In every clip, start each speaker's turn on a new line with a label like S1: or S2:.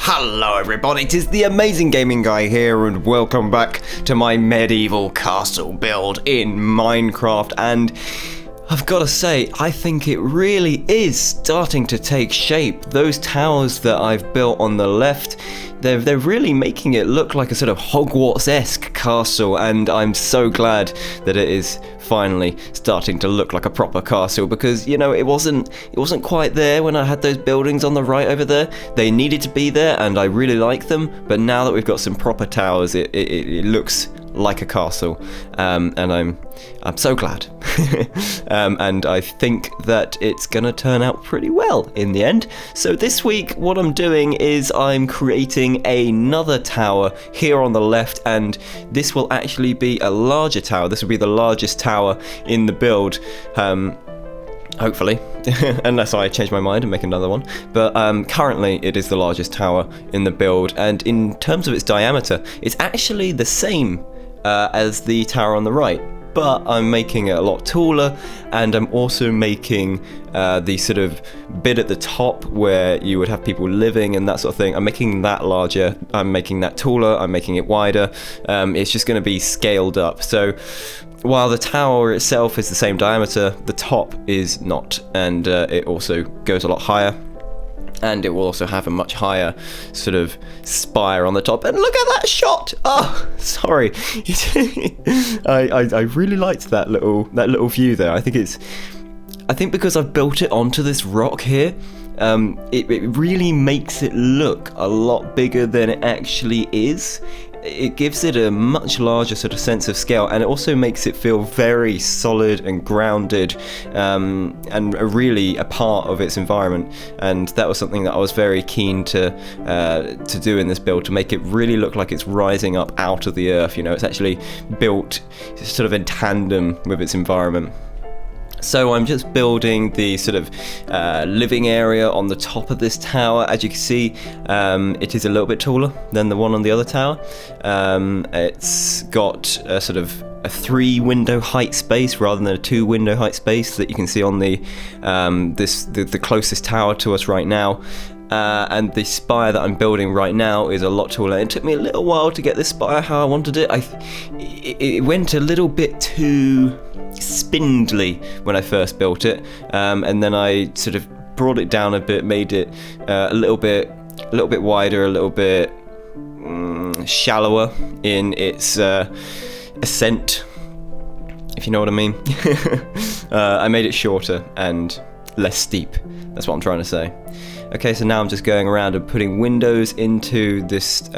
S1: Hello everybody, it is the Amazing Gaming Guy here, and welcome back to my medieval castle build in Minecraft. And I've got to say, I think it really is starting to take shape. Those towers that I've built on the left, they're really making it look like a sort of Hogwarts-esque castle, and I'm so glad that it is finally starting to look like a proper castle, because you know it wasn't quite there when I had those buildings on the right over there. They needed to be there, and I really like them, but now that we've got some proper towers, it looks like a castle, and I'm so glad. And I think that it's gonna turn out pretty well in the end. So this week what I'm doing is I'm creating another tower here on the left, and this will actually be a larger tower. This will be the largest tower in the build, hopefully, unless I change my mind and make another one. But currently it is the largest tower in the build, and in terms of its diameter, it's actually the same as the tower on the right, but I'm making it a lot taller, and I'm also making the sort of bit at the top where you would have people living and that sort of thing. I'm making that larger, I'm making that taller, I'm making it wider. It's just going to be scaled up. So while the tower itself is the same diameter, the top is not, and it also goes a lot higher. And it will also have a much higher sort of spire on the top. And look at that shot! Oh, sorry. I really liked that little view there. I think because I've built it onto this rock here, it really makes it look a lot bigger than it actually is. It gives it a much larger sort of sense of scale, and it also makes it feel very solid and grounded, and really a part of its environment. And that was something that I was very keen to do in this build, to make it really look like it's rising up out of the earth. You know, it's actually built sort of in tandem with its environment. So I'm just building the sort of living area on the top of this tower. As you can see, it is a little bit taller than the one on the other tower. It's got a sort of a 3-window height space rather than a 2-window height space that you can see on the the closest tower to us right now. And the spire that I'm building right now is a lot taller. It took me a little while to get this spire how I wanted it. It went a little bit too spindly when I first built it, and then I sort of brought it down a bit, made it a little bit wider, a little bit shallower in its ascent, if you know what I mean. I made it shorter and less steep. That's what I'm trying to say. Okay, so now I'm just going around and putting windows into this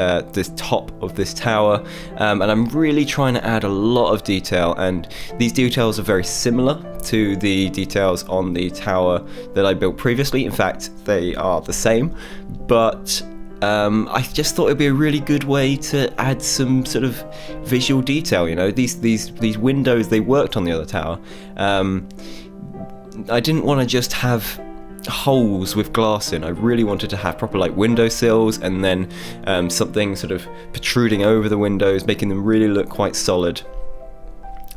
S1: top of this tower, and I'm really trying to add a lot of detail, and these details are very similar to the details on the tower that I built previously. In fact, they are the same, but I just thought it'd be a really good way to add some sort of visual detail. You know, these windows, they worked on the other tower. I didn't want to just have holes with glass in. I really wanted to have proper like windowsills, and then something sort of protruding over the windows, making them really look quite solid.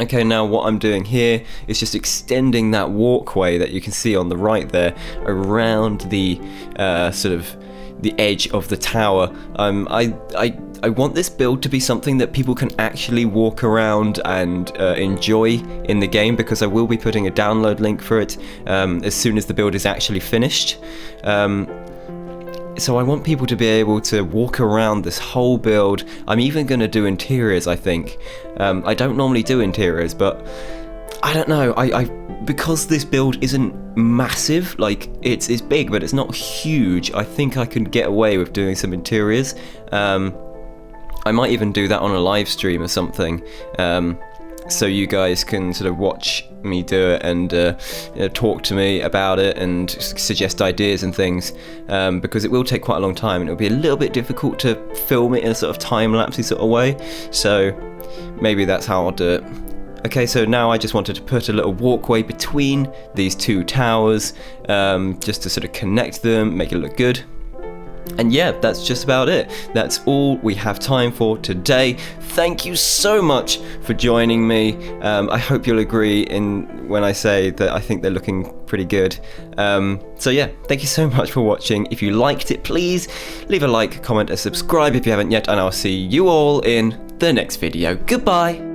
S1: Okay, now what I'm doing here is just extending that walkway that you can see on the right there around the sort of the edge of the tower. I want this build to be something that people can actually walk around and enjoy in the game, because I will be putting a download link for it as soon as the build is actually finished. So I want people to be able to walk around this whole build. I'm even going to do interiors, I think. I don't normally do interiors, but I don't know, because this build isn't massive, like it's big but it's not huge, I think I can get away with doing some interiors. I might even do that on a live stream or something, so you guys can sort of watch me do it and talk to me about it and suggest ideas and things, because it will take quite a long time, and it'll be a little bit difficult to film it in a sort of time-lapsey sort of way, so maybe that's how I'll do it. Okay, so now I just wanted to put a little walkway between these two towers, just to sort of connect them, make it look good. And yeah, that's just about it. That's all we have time for today. Thank you so much for joining me. I hope you'll agree when I say that I think they're looking pretty good. So yeah, thank you so much for watching. If you liked it, please leave a like, comment, and subscribe if you haven't yet, and I'll see you all in the next video. Goodbye.